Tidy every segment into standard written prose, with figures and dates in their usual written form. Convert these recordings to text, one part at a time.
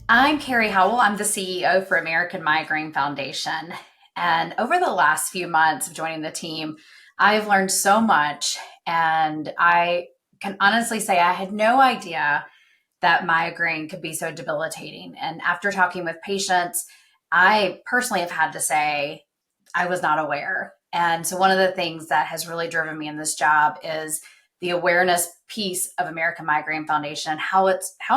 I'm Carrie Howell. I'm the CEO for American Migraine Foundation. And over the last few months of joining the team, I've learned so much. And I can honestly say I had no idea that migraine could be so debilitating. And after talking with patients, I personally have had to say I was not aware. And so one of the things that has really driven me in this job is the awareness piece of American Migraine Foundation, how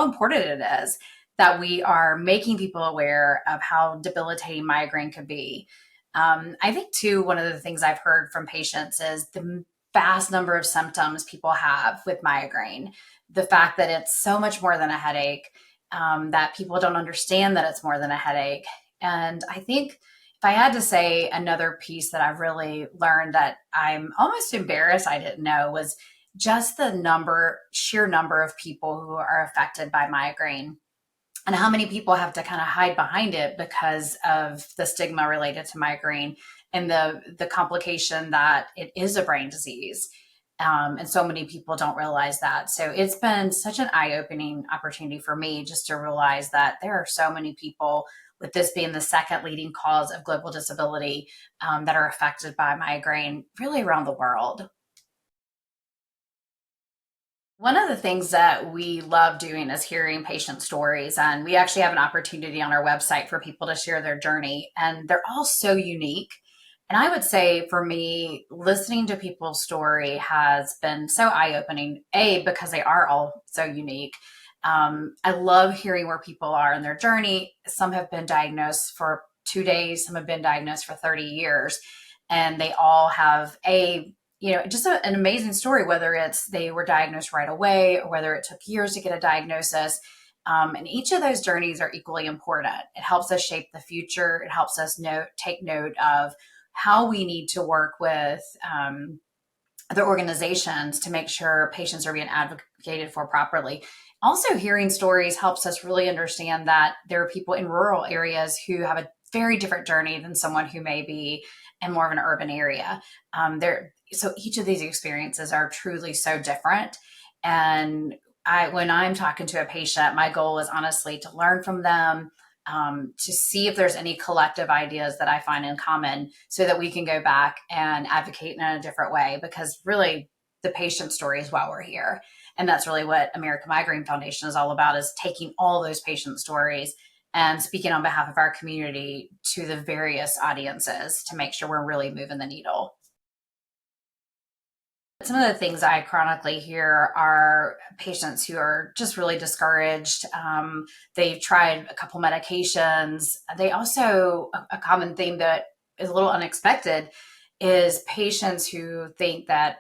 important it is that we are making people aware of how debilitating migraine could be. I think too, one of the things I've heard from patients is the vast number of symptoms people have with migraine, the fact that it's so much more than a headache, that people don't understand that it's more than a headache. And I think if I had to say another piece that I've really learned that I'm almost embarrassed I didn't know was just the sheer number of people who are affected by migraine and how many people have to kind of hide behind it because of the stigma related to migraine and the complication that it is a brain disease. And so many people don't realize that. So it's been such an eye-opening opportunity for me just to realize that there are so many people, with this being the second leading cause of global disability, that are affected by migraine really around the world. One of the things that we love doing is hearing patient stories, and we actually have an opportunity on our website for people to share their journey, and they're all so unique. And I would say for me, listening to people's story has been so eye-opening, A, because they are all so unique. I love hearing where people are in their journey. Some have been diagnosed for 2 days, some have been diagnosed for 30 years, and they all have just an amazing story, whether it's they were diagnosed right away or whether it took years to get a diagnosis. And each of those journeys are equally important. It helps us shape the future. It helps us take note of how we need to work with other organizations to make sure patients are being advocated for properly. Also, hearing stories helps us really understand that there are people in rural areas who have a very different journey than someone who may be in more of an urban area. So each of these experiences are truly so different. And when I'm talking to a patient, my goal is honestly to learn from them, to see if there's any collective ideas that I find in common so that we can go back and advocate in a different way, because really the patient story is why we're here. And that's really what American Migraine Foundation is all about, is taking all those patient stories and speaking on behalf of our community to the various audiences to make sure we're really moving the needle. Some of the things I chronically hear are patients who are just really discouraged. They've tried a couple medications. They also, a common theme that is a little unexpected is patients who think that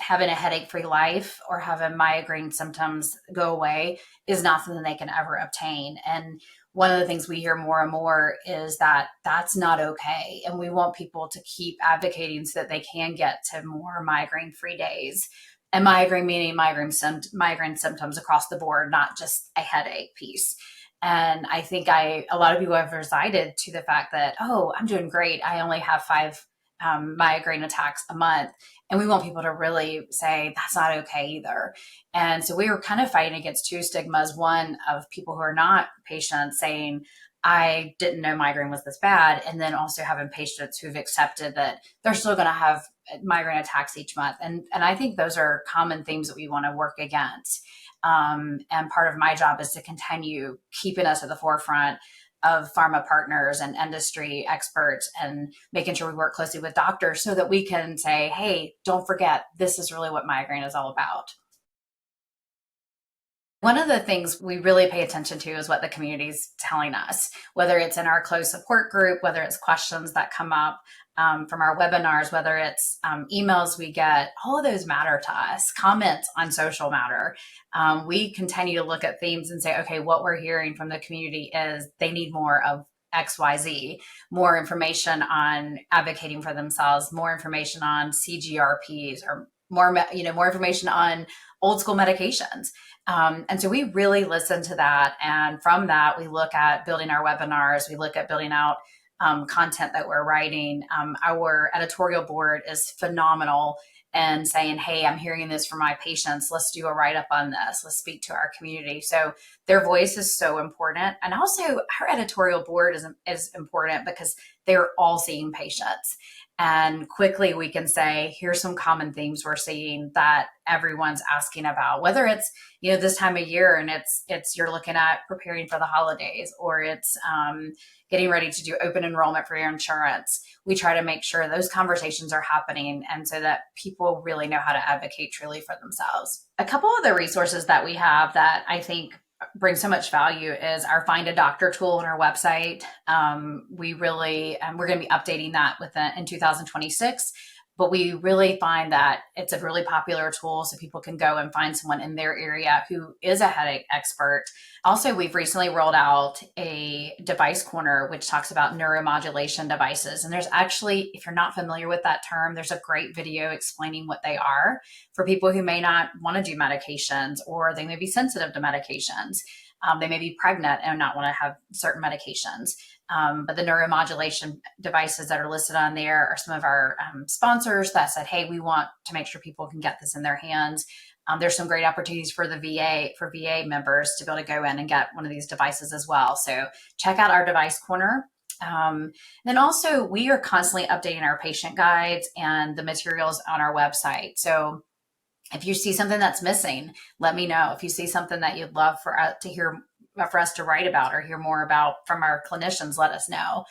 having a headache-free life or having migraine symptoms go away is not something they can ever obtain. And one of the things we hear more and more is that that's not okay. And we want people to keep advocating so that they can get to more migraine-free days. And migraine meaning migraine symptoms across the board, not just a headache piece. And I think a lot of people have resided to the fact that, oh, I'm doing great. I only have five migraine attacks a month. And we want people to really say that's not okay either. And so we were kind of fighting against two stigmas. One, of people who are not patients saying, I didn't know migraine was this bad. And then also having patients who've accepted that they're still going to have migraine attacks each month. And I think those are common themes that we want to work against. And part of my job is to continue keeping us at the forefront of pharma partners and industry experts, and making sure we work closely with doctors so that we can say, hey, don't forget, this is really what migraine is all about. One of the things we really pay attention to is what the community is telling us, whether it's in our closed support group, whether it's questions that come up from our webinars, whether it's emails we get. All of those matter to us. Comments on social matter. We continue to look at themes and say, okay, what we're hearing from the community is they need more of XYZ, more information on advocating for themselves, more information on CGRPs, or more information on old school medications. And so we really listen to that. And from that, we look at building our webinars. We look at building out content that we're writing. Our editorial board is phenomenal and saying, hey, I'm hearing this from my patients. Let's do a write up on this. Let's speak to our community. So their voice is so important. And also our editorial board is important because they're all seeing patients. And quickly we can say, here's some common themes we're seeing that everyone's asking about, whether it's, this time of year and it's you're looking at preparing for the holidays, or it's getting ready to do open enrollment for your insurance. We try to make sure those conversations are happening, and so that people really know how to advocate truly for themselves. A couple of the resources that we have that I think bring so much value is our Find a Doctor tool on our website. We're going to be updating that in 2026. But we really find that it's a really popular tool so people can go and find someone in their area who is a headache expert. Also, we've recently rolled out a device corner, which talks about neuromodulation devices. And there's actually, if you're not familiar with that term, there's a great video explaining what they are for people who may not want to do medications, or they may be sensitive to medications. They may be pregnant and not want to have certain medications. But the neuromodulation devices that are listed on there are some of our sponsors that said, hey, we want to make sure people can get this in their hands. There's some great opportunities for VA members to be able to go in and get one of these devices as well. So check out our device corner. Then also, we are constantly updating our patient guides and the materials on our website. So if you see something that's missing, let me know. If you see something that you'd love for us to write about or hear more about from our clinicians, let us know.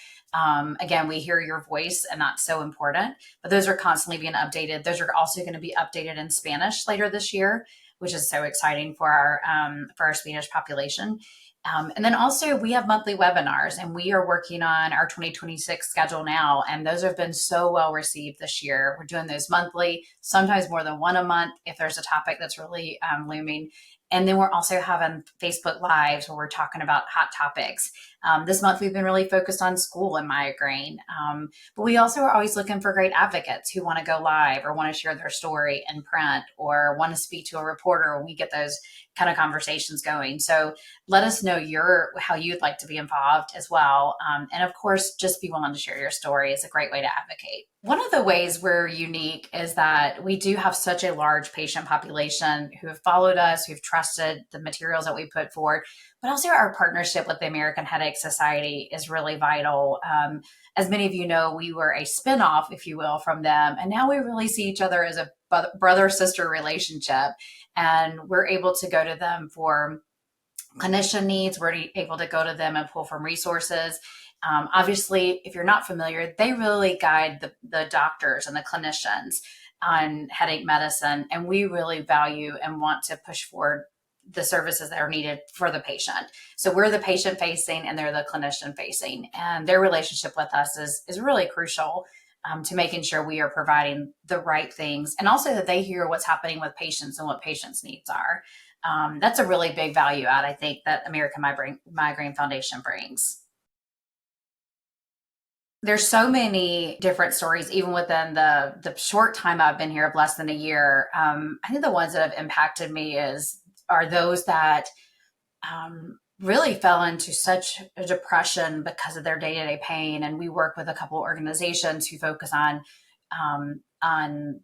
Again, we hear your voice, and that's so important. But those are constantly being updated. Those are also going to be updated in Spanish later this year, which is so exciting for our Spanish population. And then also we have monthly webinars, and we are working on our 2026 schedule now. And those have been so well received this year. We're doing those monthly, sometimes more than one a month if there's a topic that's really looming. And then we're also having Facebook Lives where we're talking about hot topics. This month, we've been really focused on school and migraine. But we also are always looking for great advocates who want to go live or want to share their story in print or want to speak to a reporter when we get those kind of conversations going. So let us know how you'd like to be involved as well. And of course, just be willing to share your story. It's a great way to advocate. One of the ways we're unique is that we do have such a large patient population who have followed us, who've trusted the materials that we put forward, but also our partnership with the American Headache Society is really vital. As many of you know, we were a spinoff, if you will, from them, and now we really see each other as a brother-sister relationship, and we're able to go to them for clinician needs. We're able to go to them and pull from resources. Obviously, if you're not familiar, they really guide the doctors and the clinicians on headache medicine, and we really value and want to push forward the services that are needed for the patient. So we're the patient facing and they're the clinician facing, and their relationship with us is really crucial to making sure we are providing the right things, and also that they hear what's happening with patients and what patients' needs are. That's a really big value add, I think, that American Migraine Foundation brings. There's so many different stories, even within the short time I've been here of less than a year. I think the ones that have impacted me are those that really fell into such a depression because of their day-to-day pain. And we work with a couple of organizations who focus on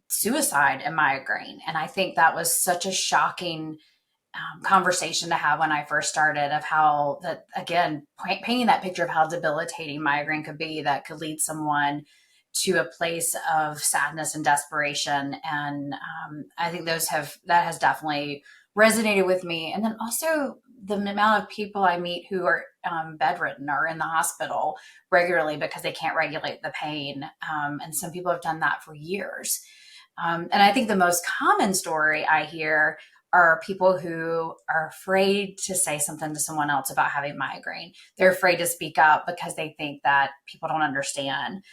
suicide and migraine. And I think that was such a shocking conversation to have when I first started, of how that, again, painting that picture of how debilitating migraine could be, that could lead someone to a place of sadness and desperation. And I think that has definitely resonated with me. And then also the amount of people I meet who are bedridden or in the hospital regularly because they can't regulate the pain. And some people have done that for years. And I think the most common story I hear are people who are afraid to say something to someone else about having migraine. They're afraid to speak up because they think that people don't understand.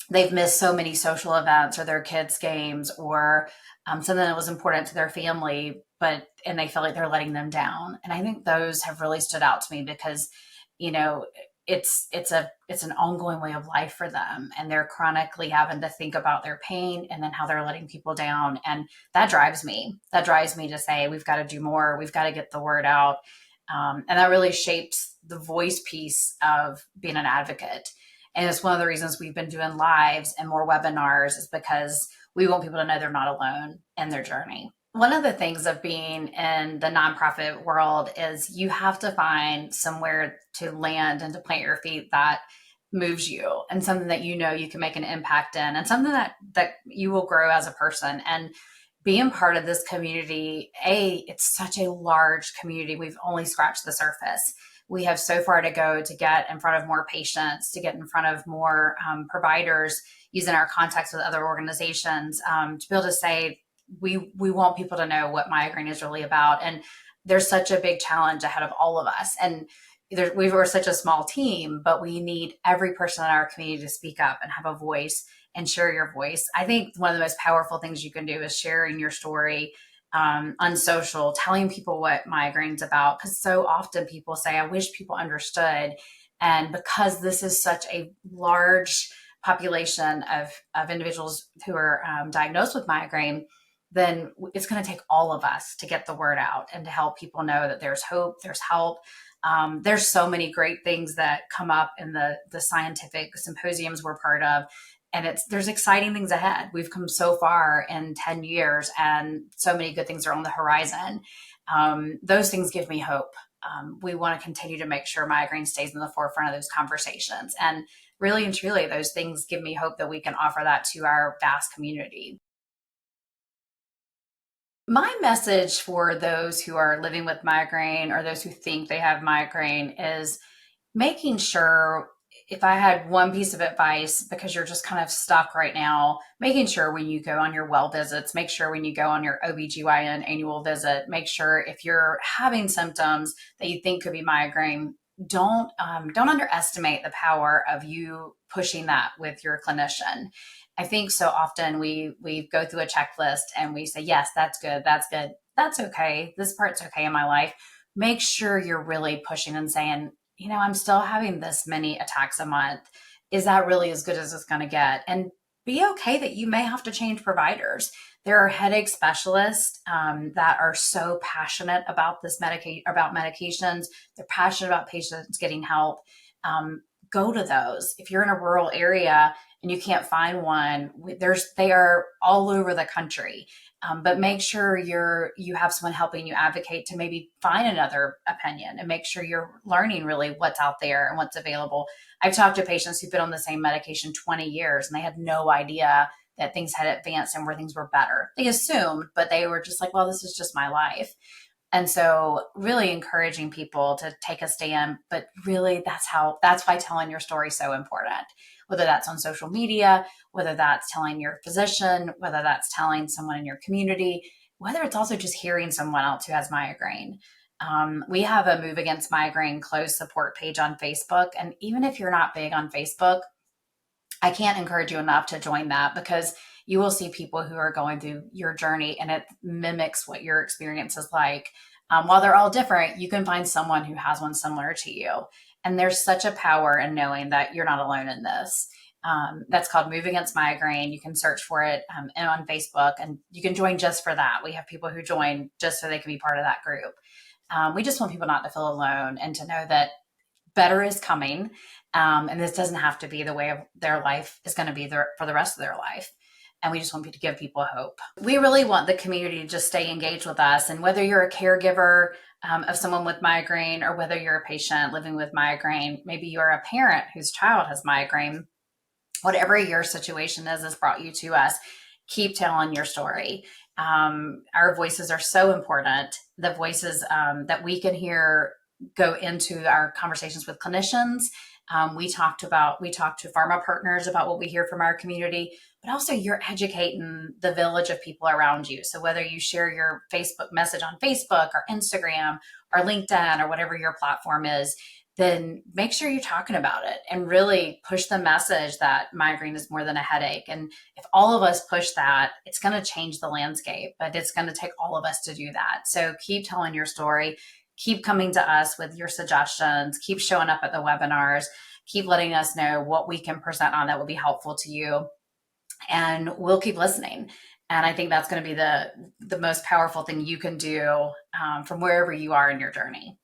They've missed so many social events or their kids' games or something that was important to their family, and they feel like they're letting them down. And I think those have really stood out to me because, it's an ongoing way of life for them, and they're chronically having to think about their pain and then how they're letting people down. And that drives me to say, we've got to do more. We've got to get the word out. And that really shapes the voice piece of being an advocate. And it's one of the reasons we've been doing lives and more webinars, is because we want people to know they're not alone in their journey. One of the things of being in the nonprofit world is you have to find somewhere to land and to plant your feet that moves you, and something that you can make an impact in, and something that you will grow as a person. And being part of this community, it's such a large community. We've only scratched the surface. We have so far to go to get in front of more patients, to get in front of more providers, using our contacts with other organizations, to be able to say, we want people to know what migraine is really about. And there's such a big challenge ahead of all of us. And we're such a small team, but we need every person in our community to speak up and have a voice and share your voice. I think one of the most powerful things you can do is sharing your story on social, telling people what migraine's about. Because so often people say, I wish people understood. And because this is such a large population of individuals who are diagnosed with migraine, then it's going to take all of us to get the word out and to help people know that there's hope, there's help. There's so many great things that come up in the scientific symposiums we're part of. And there's exciting things ahead. We've come so far in 10 years, and so many good things are on the horizon. Those things give me hope. We want to continue to make sure migraine stays in the forefront of those conversations. And really and truly, those things give me hope that we can offer that to our vast community. My message for those who are living with migraine or those who think they have migraine is making sure, if I had one piece of advice, because you're just kind of stuck right now, making sure when you go on your well visits, make sure when you go on your OBGYN annual visit, make sure if you're having symptoms that you think could be migraine, don't underestimate the power of you pushing that with your clinician. I think so often we go through a checklist and we say, yes, that's good, that's okay, this part's okay in my life. Make sure you're really pushing and saying, I'm still having this many attacks a month. Is that really as good as it's going to get? And be okay that you may have to change providers. There are headache specialists that are so passionate about about medications. They're passionate about patients getting help. Go to those. If you're in a rural area and you can't find one, they are all over the country. But make sure you have someone helping you advocate to maybe find another opinion, and make sure you're learning really what's out there and what's available. I've talked to patients who've been on the same medication 20 years and they had no idea that things had advanced and where things were better. They assumed, but they were just like, well, this is just my life. And so really encouraging people to take a stand, but really that's why telling your story is so important. Whether that's on social media, whether that's telling your physician, whether that's telling someone in your community, whether it's also just hearing someone else who has migraine. We have a Move Against Migraine closed support page on Facebook. And even if you're not big on Facebook, I can't encourage you enough to join that, because you will see people who are going through your journey and it mimics what your experience is like. While they're all different, you can find someone who has one similar to you. And there's such a power in knowing that you're not alone in this. That's called Move Against Migraine. You can search for it on Facebook, and you can join just for that. We have people who join just so they can be part of that group. We just want people not to feel alone and to know that better is coming. And this doesn't have to be the way of their life is going to be for the rest of their life. And we just want to give people hope. We really want the community to just stay engaged with us. And whether you're a caregiver of someone with migraine, or whether you're a patient living with migraine, maybe you're a parent whose child has migraine, whatever your situation has brought you to us, keep telling your story. Our voices are so important. The voices that we can hear go into our conversations with clinicians. We talk to pharma partners about what we hear from our community, but also you're educating the village of people around you. So whether you share your Facebook message on Facebook or Instagram or LinkedIn or whatever your platform is, then make sure you're talking about it and really push the message that migraine is more than a headache. And if all of us push that, it's going to change the landscape, but it's going to take all of us to do that. So keep telling your story. Keep coming to us with your suggestions. Keep showing up at the webinars. Keep letting us know what we can present on that will be helpful to you. And we'll keep listening. And I think that's going to be the most powerful thing you can do from wherever you are in your journey.